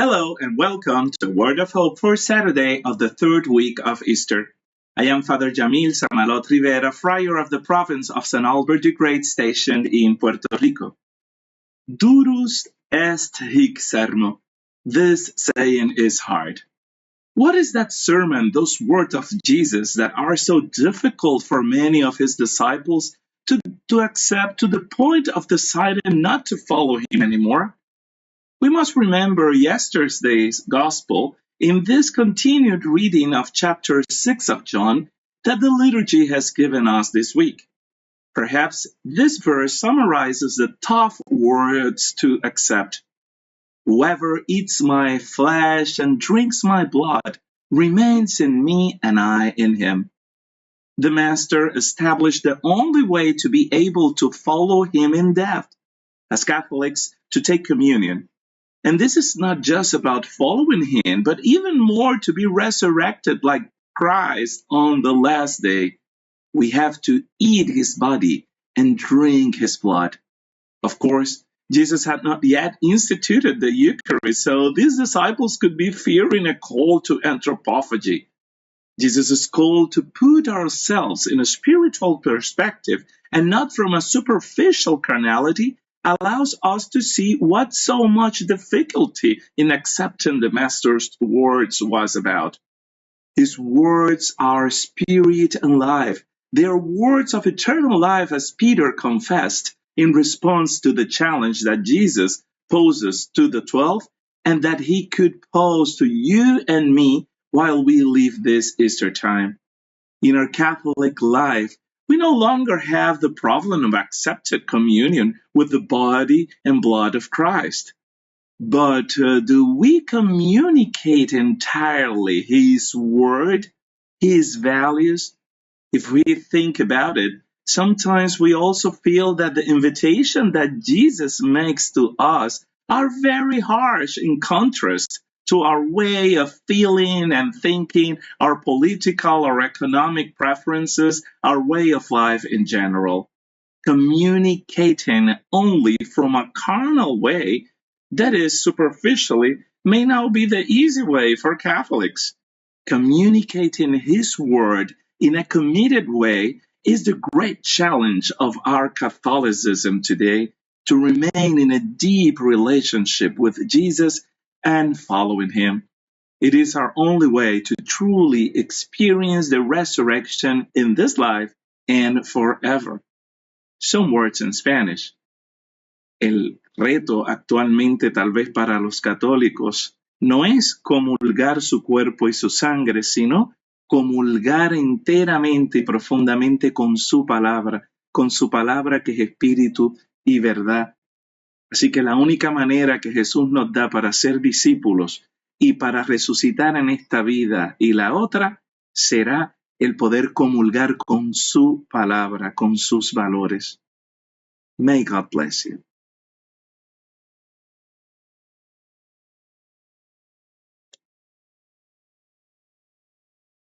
Hello and welcome to Word of Hope for Saturday of the third week of Easter. I am Father Yamil Samalot Rivera, friar of the province of St. Albert the Great stationed in Puerto Rico. Durus est hic sermo. This saying is hard. What is that sermon, those words of Jesus that are so difficult for many of his disciples to accept to the point of deciding not to follow him anymore? We must remember yesterday's Gospel in this continued reading of chapter 6 of John that the liturgy has given us this week. Perhaps this verse summarizes the tough words to accept. Whoever eats my flesh and drinks my blood remains in me and I in him. The Master established the only way to be able to follow him in death, as Catholics, to take communion. And this is not just about following him, but even more to be resurrected like Christ on the last day. We have to eat his body and drink his blood. Of course, Jesus had not yet instituted the Eucharist, so these disciples could be fearing a call to anthropophagy. Jesus' call to put ourselves in a spiritual perspective and not from a superficial carnality allows us to see what so much difficulty in accepting the Master's words was about. His words are spirit and life. They are words of eternal life, as Peter confessed in response to the challenge that Jesus poses to the 12 and that he could pose to you and me while we live this Easter time. In our Catholic life, we no longer have the problem of accepted communion with the body and blood of Christ. But do we communicate entirely his word, his values? If we think about it, sometimes we also feel that the invitation that Jesus makes to us are very harsh in contrast to our way of feeling and thinking, our political or economic preferences, our way of life in general. Communicating only from a carnal way, that is superficially, may now be the easy way for Catholics. Communicating his word in a committed way is the great challenge of our Catholicism today, to remain in a deep relationship with Jesus and following him. It is our only way to truly experience the resurrection in this life and forever. Some words in Spanish. El reto actualmente, tal vez para los católicos, no es comulgar su cuerpo y su sangre, sino comulgar enteramente y profundamente con su palabra que es espíritu y verdad. Así que la única manera que Jesús nos da para ser discípulos y para resucitar en esta vida y la otra será el poder comulgar con su palabra, con sus valores. May God bless you.